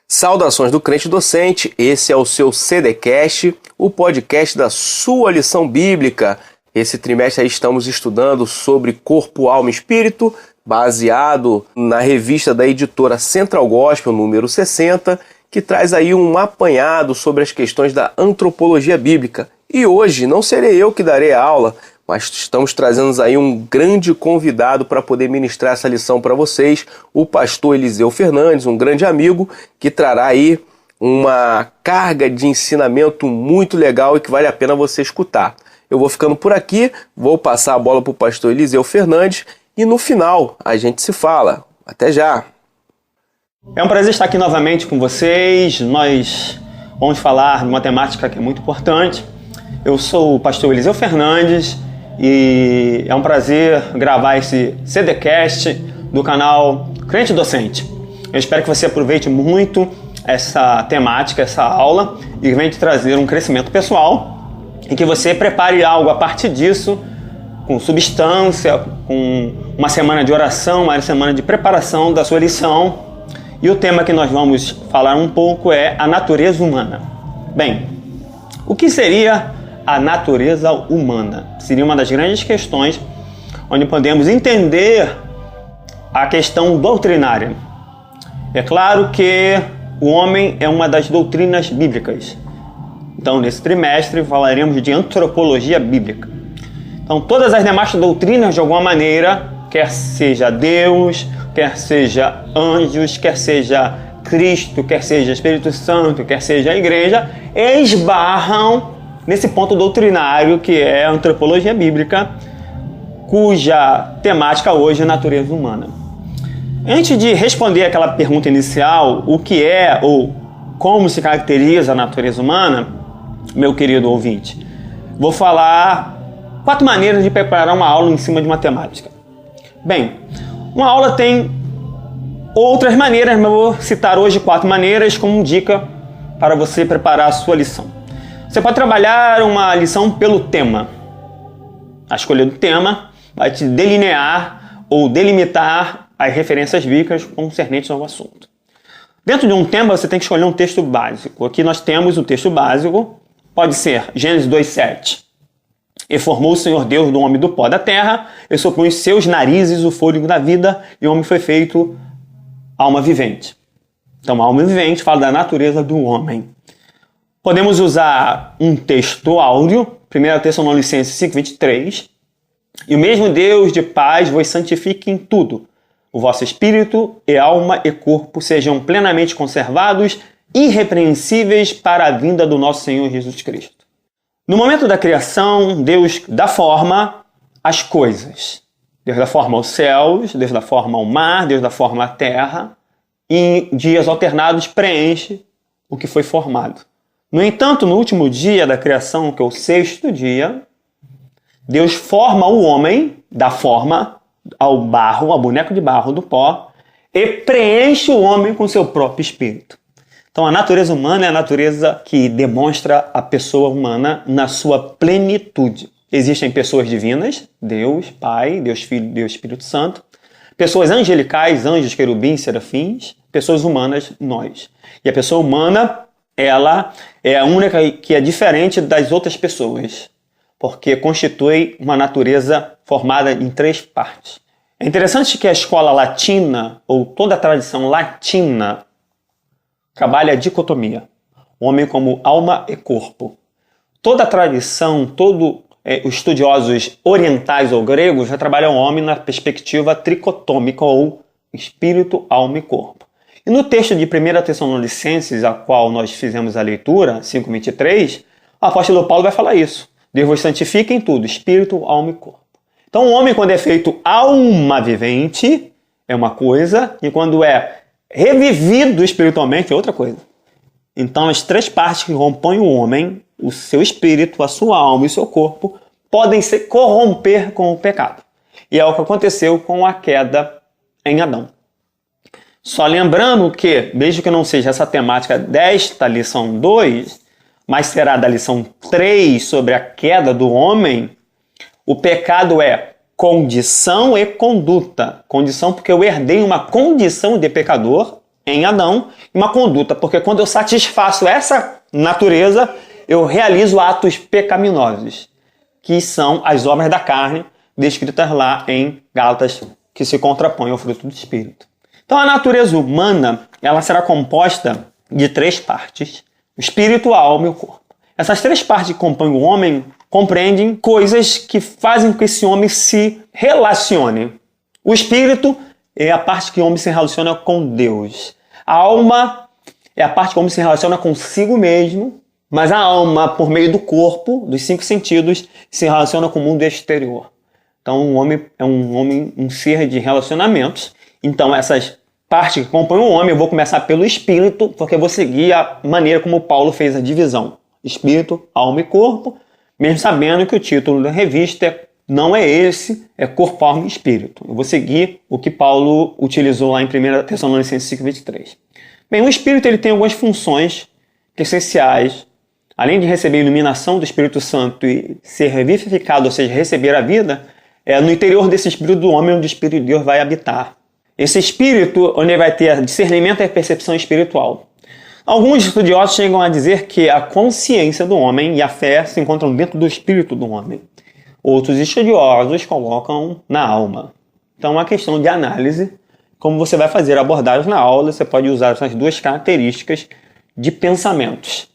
Saudações do crente docente, esse é o seu CDcast, o podcast da sua lição bíblica. Esse trimestre aí estamos estudando sobre corpo, alma e espírito, baseado na revista da editora Central Gospel, número 60, que traz aí um apanhado sobre as questões da antropologia bíblica. E hoje não serei eu que darei a aula, mas estamos trazendo aí um grande convidado para poder ministrar essa lição para vocês, o pastor Eliseu Fernandes, um grande amigo, que trará aí uma carga de ensinamento muito legal e que vale a pena você escutar. Eu vou ficando por aqui, vou passar a bola para o pastor Eliseu Fernandes e no final a gente se fala. Até já! É um prazer estar aqui novamente com vocês. Nós vamos falar de uma temática que é muito importante. Eu sou o pastor Eliseu Fernandes e é um prazer gravar esse CDcast do canal Crente Docente. Eu espero que você aproveite muito essa temática, essa aula, e venha te trazer um crescimento pessoal e que você prepare algo a partir disso, com substância, com uma semana de oração, uma semana de preparação da sua lição. E o tema que nós vamos falar um pouco é a natureza humana. Bem, o que seria a natureza humana? Seria uma das grandes questões onde podemos entender a questão doutrinária. É claro que o homem é uma das doutrinas bíblicas. Então, nesse trimestre, falaremos de antropologia bíblica. Então, todas as demais doutrinas, de alguma maneira, quer seja Deus, quer seja anjos, quer seja Cristo, quer seja Espírito Santo, quer seja a igreja, esbarram nesse ponto doutrinário que é a antropologia bíblica, cuja temática hoje é a natureza humana. Antes de responder aquela pergunta inicial, o que é ou como se caracteriza a natureza humana, meu querido ouvinte, vou falar 4 maneiras de preparar uma aula em cima de uma temática. Bem, uma aula tem outras maneiras, mas eu vou citar hoje 4 maneiras como dica para você preparar a sua lição. Você pode trabalhar uma lição pelo tema. A escolha do tema vai te delinear ou delimitar as referências bíblicas concernentes ao assunto. Dentro de um tema, você tem que escolher um texto básico. Aqui nós temos o texto básico, pode ser Gênesis 2:7. E formou o Senhor Deus do homem do pó da terra, e soprou em seus narizes o fôlego da vida, e o homem foi feito alma vivente. Então, a alma vivente fala da natureza do homem. Podemos usar um texto áureo, 1 Tessalonicenses 5:23. E o mesmo Deus de paz vos santifique em tudo. O vosso espírito e alma e corpo sejam plenamente conservados, irrepreensíveis para a vinda do nosso Senhor Jesus Cristo. No momento da criação, Deus dá forma às coisas. Deus dá forma aos céus, Deus dá forma ao mar, Deus dá forma à terra. E em dias alternados preenche o que foi formado. No entanto, no último dia da criação, que é o 6º dia, Deus forma o homem, dá forma ao barro, ao boneco de barro do pó, e preenche o homem com seu próprio espírito. Então, a natureza humana é a natureza que demonstra a pessoa humana na sua plenitude. Existem pessoas divinas, Deus, Pai, Deus Filho, Deus Espírito Santo. Pessoas angelicais, anjos, querubins, serafins. Pessoas humanas, nós. E a pessoa humana, ela é a única que é diferente das outras pessoas, porque constitui uma natureza formada em 3 partes. É interessante que a escola latina, ou toda a tradição latina, trabalha a dicotomia, o homem como alma e corpo. Toda a tradição, todos os estudiosos orientais ou gregos já trabalham o homem na perspectiva tricotômica, ou espírito, alma e corpo. E no texto de 1 Tessalonicenses, a qual nós fizemos a leitura, 5:23, o apóstolo Paulo vai falar isso. Deus vos santifica em tudo, espírito, alma e corpo. Então o homem, quando é feito alma vivente, é uma coisa, e quando é revivido espiritualmente é outra coisa. Então as 3 partes que compõem o homem, o seu espírito, a sua alma e o seu corpo, podem se corromper com o pecado. E é o que aconteceu com a queda em Adão. Só lembrando que, mesmo que não seja essa temática desta lição 2, mas será da lição 3 sobre a queda do homem, o pecado é condição e conduta. Condição porque eu herdei uma condição de pecador, em Adão e uma conduta, porque quando eu satisfaço essa natureza, eu realizo atos pecaminosos, que são as obras da carne, descritas lá em Gálatas, que se contrapõem ao fruto do Espírito. Então a natureza humana, ela será composta de 3 partes: o espírito, a alma e o corpo. Essas 3 partes que compõem o homem compreendem coisas que fazem com que esse homem se relacione. O espírito é a parte que o homem se relaciona com Deus. A alma é a parte que o homem se relaciona consigo mesmo, mas a alma, por meio do corpo, dos 5 sentidos, se relaciona com o mundo exterior. Então o homem é um ser de relacionamentos. Então essas partes que compõem o homem, eu vou começar pelo espírito, porque eu vou seguir a maneira como Paulo fez a divisão. Espírito, alma e corpo, mesmo sabendo que o título da revista não é esse, é corpo, alma e espírito. Eu vou seguir o que Paulo utilizou lá em 1 Tessalonicenses 5:23. Bem, o espírito ele tem algumas funções essenciais. Além de receber a iluminação do Espírito Santo e ser vivificado, ou seja, receber a vida, é no interior desse espírito do homem onde o Espírito de Deus vai habitar. Esse espírito, onde ele vai ter discernimento e percepção espiritual. Alguns estudiosos chegam a dizer que a consciência do homem e a fé se encontram dentro do espírito do homem. Outros estudiosos colocam na alma. Então é uma questão de análise. Como você vai fazer abordagens na aula, você pode usar essas 2 características de pensamentos.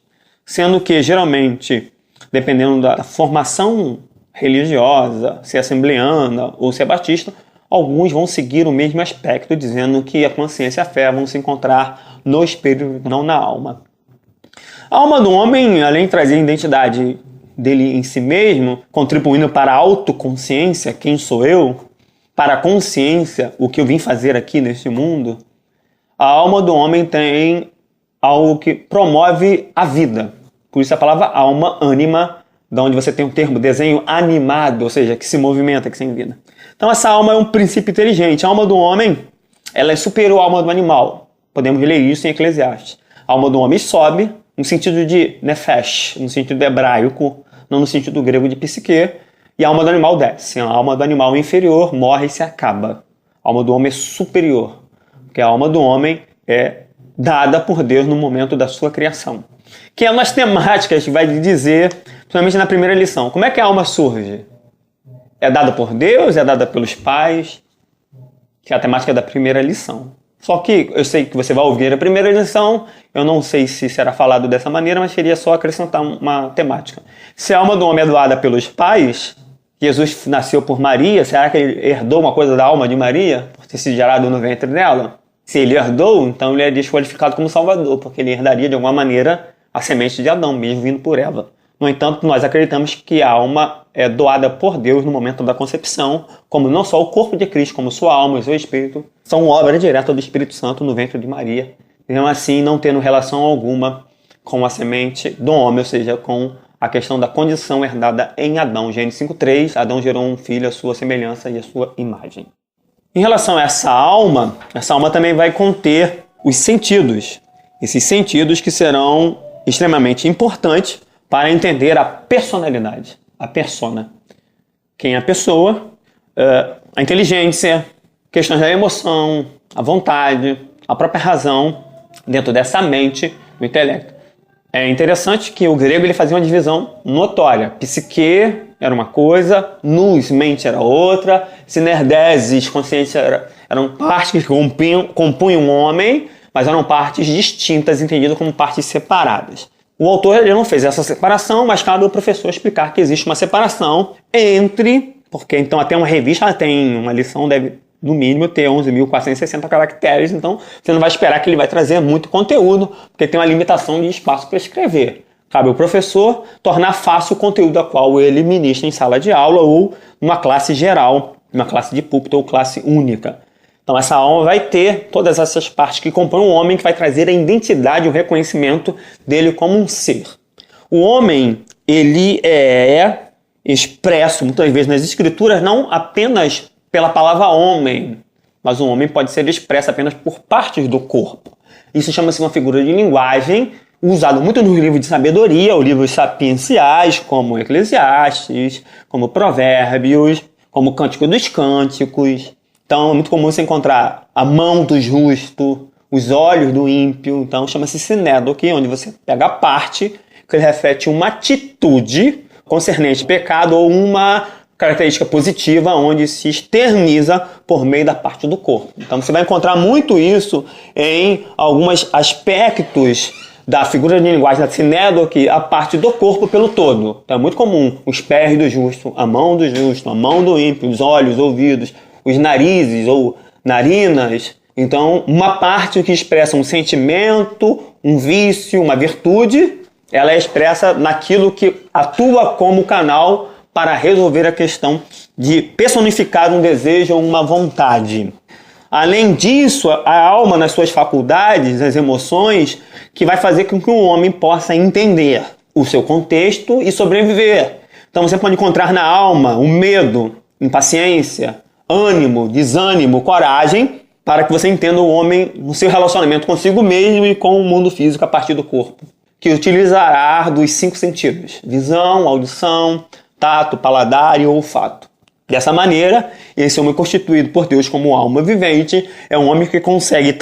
Sendo que, geralmente, dependendo da formação religiosa, se é assembleana ou se é batista, alguns vão seguir o mesmo aspecto, dizendo que a consciência e a fé vão se encontrar no espírito, não na alma. A alma do homem, além de trazer a identidade dele em si mesmo, contribuindo para a autoconsciência, quem sou eu, para a consciência, o que eu vim fazer aqui neste mundo, a alma do homem tem algo que promove a vida. Por isso a palavra alma, ânima, da onde você tem o termo desenho animado, ou seja, que se movimenta, que se tem vida. Então essa alma é um princípio inteligente. A alma do homem, ela é superior à alma do animal. Podemos ler isso em Eclesiastes. A alma do homem sobe no sentido de nefesh, no sentido hebraico, não no sentido grego de psique, e a alma do animal desce. A alma do animal é inferior, morre e se acaba. A alma do homem é superior, porque a alma do homem é dada por Deus no momento da sua criação. Que é umas temáticas que vai dizer, principalmente na primeira lição, como é que a alma surge? É dada por Deus? É dada pelos pais? Que é a temática da primeira lição. Só que eu sei que você vai ouvir a primeira lição, eu não sei se será falado dessa maneira, mas queria só acrescentar uma temática. Se a alma do homem é doada pelos pais, Jesus nasceu por Maria, será que ele herdou uma coisa da alma de Maria, por ter sido gerado no ventre dela? Se ele herdou, então ele é desqualificado como Salvador, porque ele herdaria de alguma maneira a semente de Adão, mesmo vindo por Eva. No entanto, nós acreditamos que a alma é doada por Deus no momento da concepção, como não só o corpo de Cristo, como sua alma e seu espírito, são obra direta do Espírito Santo no ventre de Maria, mesmo assim não tendo relação alguma com a semente do homem, ou seja, com a questão da condição herdada em Adão. Gênesis 5:3, Adão gerou um filho à sua semelhança e à sua imagem. Em relação a essa alma também vai conter os sentidos. Esses sentidos que serão extremamente importantes para entender a personalidade, a persona. Quem é a pessoa, a inteligência, questões da emoção, a vontade, a própria razão, dentro dessa mente, do intelecto. É interessante que o grego ele fazia uma divisão notória. Psique era uma coisa, nous, mente era outra, sinerdeses, consciência eram partes que compunham um homem, mas eram partes distintas, entendidas como partes separadas. O autor ele não fez essa separação, mas cabe ao professor explicar que existe uma separação entre, porque então até uma revista ela tem uma lição, deve no mínimo ter 11.460 caracteres, então você não vai esperar que ele vai trazer muito conteúdo, porque tem uma limitação de espaço para escrever. Cabe ao professor tornar fácil o conteúdo a qual ele ministra em sala de aula ou numa classe geral, uma classe de púlpito ou classe única. Então essa alma vai ter todas essas partes que compõem o homem, que vai trazer a identidade, o reconhecimento dele como um ser. O homem, ele é expresso muitas vezes nas escrituras não apenas pela palavra homem, mas o homem pode ser expresso apenas por partes do corpo. Isso chama-se uma figura de linguagem, usado muito nos livros de sabedoria, ou livros sapienciais, como Eclesiastes, como Provérbios, como Cântico dos Cânticos. Então é muito comum você encontrar a mão do justo, os olhos do ímpio. Então chama-se sinédoque, onde você pega a parte que ele reflete uma atitude concernente ao pecado ou uma característica positiva onde se externiza por meio da parte do corpo. Então você vai encontrar muito isso em alguns aspectos da figura de linguagem da sinédoque, a parte do corpo pelo todo. Então é muito comum os pés do justo, a mão do justo, a mão do ímpio, os olhos, ouvidos, os narizes ou narinas. Então uma parte que expressa um sentimento, um vício, uma virtude, ela é expressa naquilo que atua como canal para resolver a questão de personificar um desejo ou uma vontade. Além disso, a alma nas suas faculdades, as emoções, que vai fazer com que o homem possa entender o seu contexto e sobreviver. Então você pode encontrar na alma o medo, impaciência, ânimo, desânimo, coragem, para que você entenda o homem no seu relacionamento consigo mesmo e com o mundo físico a partir do corpo, que utilizará dos 5 sentidos: visão, audição, tato, paladar e olfato. Dessa maneira, esse homem constituído por Deus como alma vivente é um homem que consegue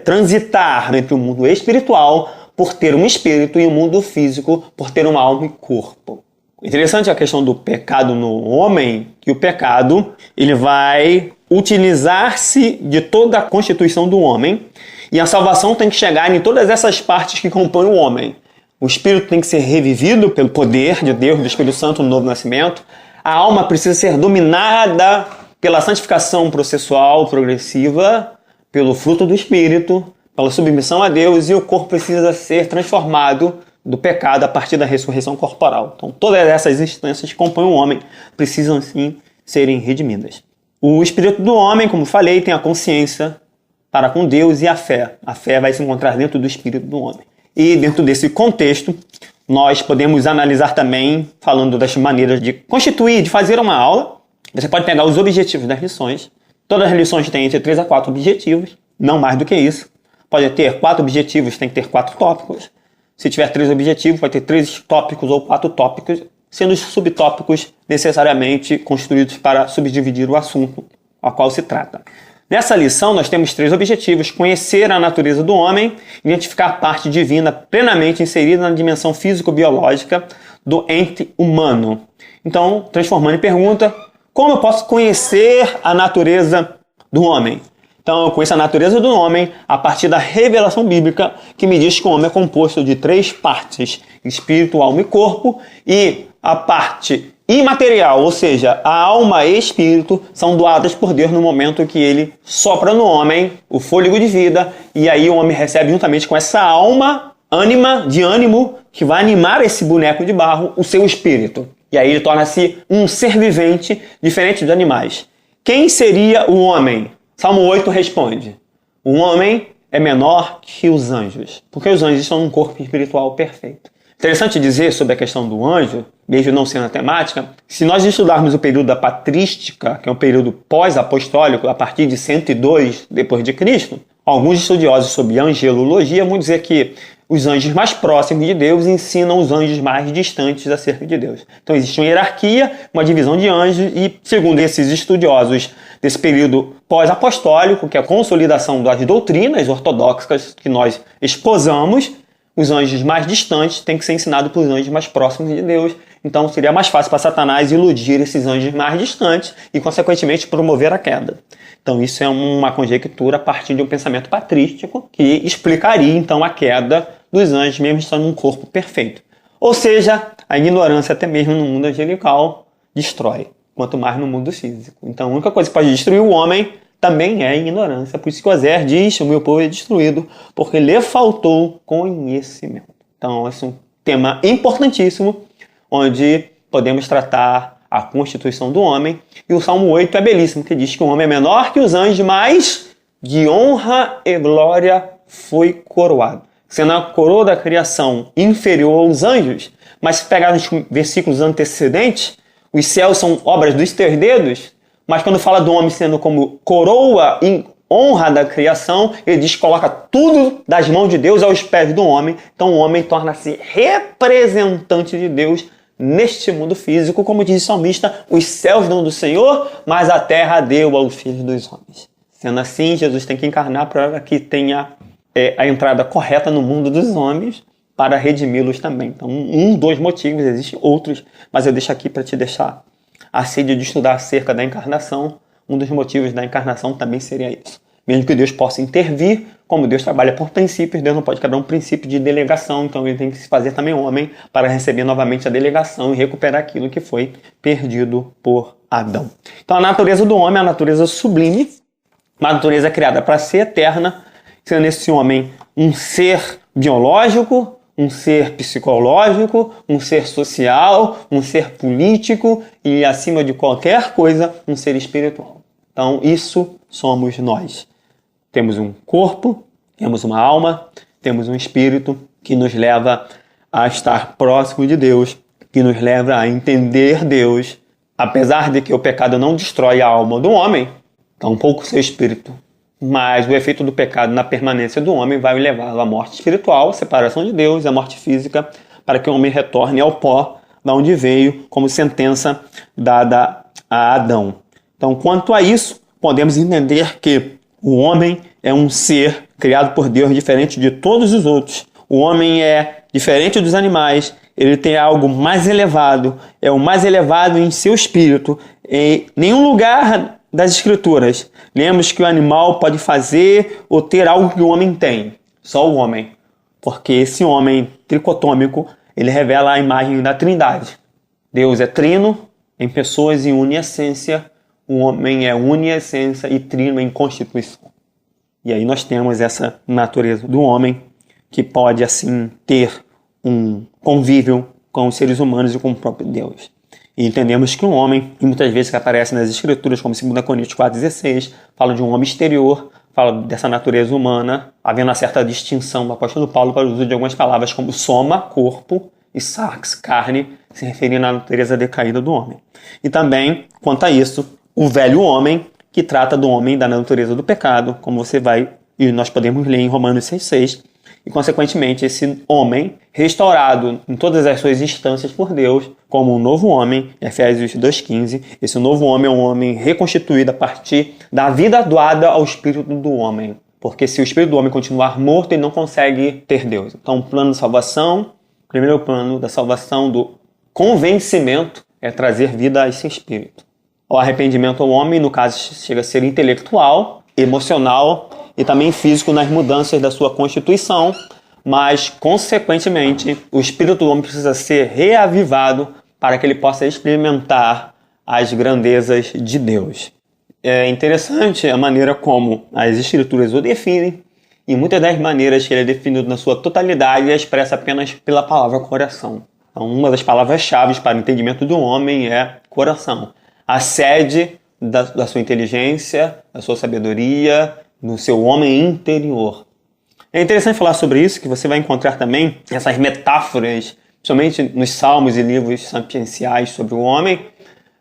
transitar entre o mundo espiritual por ter um espírito e o mundo físico por ter uma alma e corpo. Interessante a questão do pecado no homem, que o pecado ele vai utilizar-se de toda a constituição do homem e a salvação tem que chegar em todas essas partes que compõem o homem. O espírito tem que ser revivido pelo poder de Deus, do Espírito Santo no novo nascimento. A alma precisa ser dominada pela santificação processual progressiva, pelo fruto do Espírito, pela submissão a Deus, e o corpo precisa ser transformado do pecado a partir da ressurreição corporal. Então todas essas instâncias que compõem o homem precisam sim serem redimidas. O espírito do homem, como falei, tem a consciência para com Deus e a fé. A fé vai se encontrar dentro do espírito do homem. E dentro desse contexto, nós podemos analisar também, falando das maneiras de constituir, de fazer uma aula. Você pode pegar os objetivos das lições. Todas as lições têm entre 3 a 4 objetivos, não mais do que isso. Pode ter 4 objetivos, tem que ter 4 tópicos. Se tiver 3 objetivos, vai ter 3 tópicos ou 4 tópicos, sendo os subtópicos necessariamente construídos para subdividir o assunto a qual se trata. Nessa lição, nós temos 3 objetivos: conhecer a natureza do homem, identificar a parte divina plenamente inserida na dimensão físico-biológica do ente humano. Então, transformando em pergunta, como eu posso conhecer a natureza do homem? Então, eu conheço a natureza do homem a partir da revelação bíblica, que me diz que o homem é composto de 3 partes: espírito, alma e corpo, e a parte imaterial, ou seja, a alma e espírito, são doadas por Deus no momento que ele sopra no homem o fôlego de vida, e aí o homem recebe juntamente com essa alma, de ânimo, que vai animar esse boneco de barro, o seu espírito. E aí ele torna-se um ser vivente, diferente dos animais. Quem seria o homem? Salmo 8 responde: o homem é menor que os anjos, porque os anjos são um corpo espiritual perfeito. Interessante dizer sobre a questão do anjo, mesmo não sendo a temática, se nós estudarmos o período da patrística, que é um período pós-apostólico, a partir de 102 depois de Cristo, alguns estudiosos sobre angelologia vão dizer que os anjos mais próximos de Deus ensinam os anjos mais distantes acerca de Deus. Então existe uma hierarquia, uma divisão de anjos, e segundo esses estudiosos desse período pós-apostólico, que é a consolidação das doutrinas ortodoxas que nós esposamos, os anjos mais distantes têm que ser ensinados pelos anjos mais próximos de Deus. Então seria mais fácil para Satanás iludir esses anjos mais distantes e, consequentemente, promover a queda. Então isso é uma conjectura a partir de um pensamento patrístico que explicaria, então, a queda dos anjos, mesmo estando num corpo perfeito. Ou seja, a ignorância, até mesmo no mundo angelical, destrói, quanto mais no mundo físico. Então a única coisa que pode destruir o homem também é a ignorância. Por isso que Oséias diz: o meu povo é destruído, porque lhe faltou conhecimento. Então, esse é um tema importantíssimo, onde podemos tratar a constituição do homem. E o Salmo 8 é belíssimo, que diz que o homem é menor que os anjos, mas de honra e glória foi coroado. Sendo a coroa da criação inferior aos anjos, mas se pegar nos versículos antecedentes, os céus são obras dos teus dedos. Mas quando fala do homem sendo como coroa em honra da criação, ele diz que coloca tudo das mãos de Deus aos pés do homem. Então o homem torna-se representante de Deus neste mundo físico. Como diz o salmista: os céus dão do Senhor, mas a terra deu aos filhos dos homens. Sendo assim, Jesus tem que encarnar para que tenha a entrada correta no mundo dos homens para redimi-los também. Então, dois motivos, existem outros, mas eu deixo aqui para te deixar a sede de estudar acerca da encarnação. Um dos motivos da encarnação também seria isso. Mesmo que Deus possa intervir, como Deus trabalha por princípios, Deus não pode quebrar um princípio de delegação, então ele tem que se fazer também homem para receber novamente a delegação e recuperar aquilo que foi perdido por Adão. Então a natureza do homem é a natureza sublime, uma natureza criada para ser eterna, sendo esse homem um ser biológico, um ser psicológico, um ser social, um ser político e, acima de qualquer coisa, um ser espiritual. Então isso somos nós. Temos um corpo, temos uma alma, temos um espírito que nos leva a estar próximo de Deus, que nos leva a entender Deus, apesar de que o pecado não destrói a alma do homem, tampouco seu espírito. Mas o efeito do pecado na permanência do homem vai levá-lo à morte espiritual, separação de Deus e à morte física, para que o homem retorne ao pó, da onde veio, como sentença dada a Adão. Então, quanto a isso, podemos entender que o homem é um ser criado por Deus diferente de todos os outros. O homem é diferente dos animais, ele tem algo mais elevado, é o mais elevado em seu espírito. Em nenhum lugar das Escrituras lemos que o animal pode fazer ou ter algo que o homem tem. Só o homem. Porque esse homem tricotômico, ele revela a imagem da Trindade. Deus é trino em pessoas e uniessência. O homem é uniessência e trino em constituição. E aí nós temos essa natureza do homem que pode, assim, ter um convívio com os seres humanos e com o próprio Deus. E entendemos que um homem, e muitas vezes que aparece nas Escrituras, como 2 Coríntios 4,16, fala de um homem exterior, fala dessa natureza humana, havendo uma certa distinção do apóstolo Paulo para o uso de algumas palavras como soma, corpo, e sarx, carne, se referindo à natureza decaída do homem. E também, quanto a isso, o velho homem, que trata do homem da natureza do pecado, como você vai, e nós podemos ler em Romanos 6,6, e, consequentemente, esse homem, restaurado em todas as suas instâncias por Deus, como um novo homem, Efésios 2,15, esse novo homem é um homem reconstituído a partir da vida doada ao espírito do homem. Porque se o espírito do homem continuar morto, ele não consegue ter Deus. Então, o plano de salvação, o primeiro plano da salvação do convencimento é trazer vida a esse espírito. O arrependimento ao homem, no caso, chega a ser intelectual, emocional e também físico nas mudanças da sua constituição, mas, consequentemente, o espírito do homem precisa ser reavivado para que ele possa experimentar as grandezas de Deus. É interessante a maneira como as Escrituras o definem, e muitas das maneiras que ele é definido na sua totalidade é expressa apenas pela palavra coração. Então, uma das palavras-chave para o entendimento do homem é coração. A sede da sua inteligência, da sua sabedoria, no seu homem interior. É interessante falar sobre isso, que você vai encontrar também essas metáforas, principalmente nos salmos e livros sapienciais sobre o homem,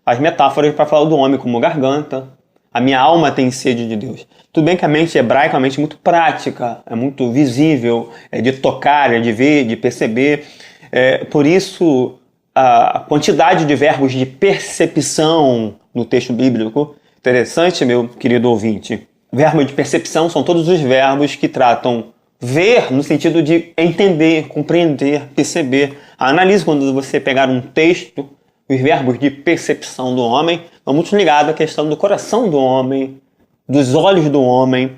as metáforas para falar do homem como garganta. A minha alma tem sede de Deus. Tudo bem que a mente hebraica é uma mente muito prática, é muito visível, é de tocar, é de ver, de perceber. Por isso, a quantidade de verbos de percepção no texto bíblico, interessante, meu querido ouvinte. Verbo de percepção são todos os verbos que tratam ver no sentido de entender, compreender, perceber. Analise quando você pegar um texto, os verbos de percepção do homem estão muito ligados à questão do coração do homem, dos olhos do homem.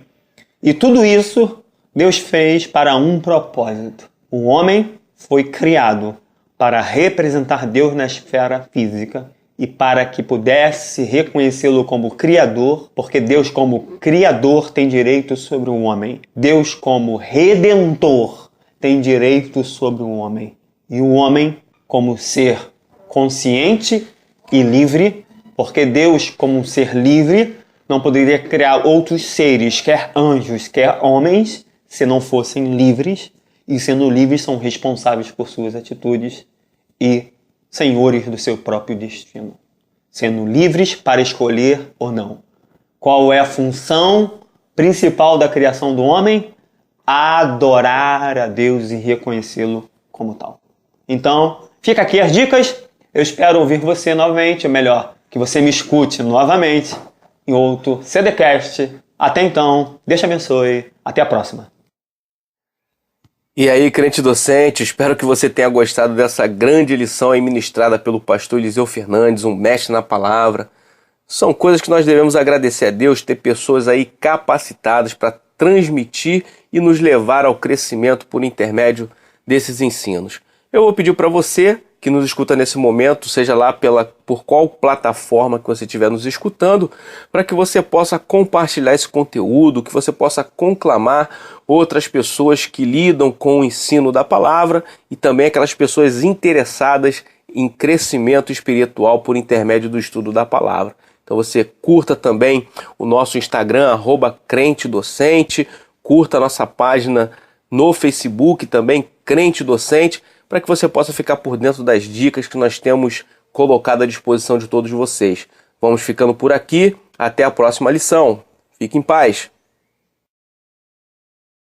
E tudo isso Deus fez para um propósito. O homem foi criado para representar Deus na esfera física e para que pudesse reconhecê-lo como Criador, porque Deus como Criador tem direito sobre o homem. Deus como Redentor tem direito sobre o homem. E o homem como ser consciente e livre, porque Deus como um ser livre não poderia criar outros seres, quer anjos, quer homens, se não fossem livres, e sendo livres são responsáveis por suas atitudes e senhores do seu próprio destino, sendo livres para escolher ou não. Qual é a função principal da criação do homem? Adorar a Deus e reconhecê-lo como tal. Então, fica aqui as dicas. Eu espero ouvir você novamente, ou melhor, que você me escute novamente em outro CDcast Até então, Deus te abençoe. Até a próxima. E aí, crente docente, espero que você tenha gostado dessa grande lição aí ministrada pelo pastor Eliseu Fernandes, um mestre na palavra. São coisas que nós devemos agradecer a Deus, ter pessoas aí capacitadas para transmitir e nos levar ao crescimento por intermédio desses ensinos. Eu vou pedir para você que nos escuta nesse momento, seja lá por qual plataforma que você estiver nos escutando, para que você possa compartilhar esse conteúdo, que você possa conclamar outras pessoas que lidam com o ensino da palavra e também aquelas pessoas interessadas em crescimento espiritual por intermédio do estudo da palavra. Então você curta também o nosso Instagram, @crentedocente, curta a nossa página no Facebook também, Crente Docente, para que você possa ficar por dentro das dicas que nós temos colocado à disposição de todos vocês. Vamos ficando por aqui, até a próxima lição. Fique em paz.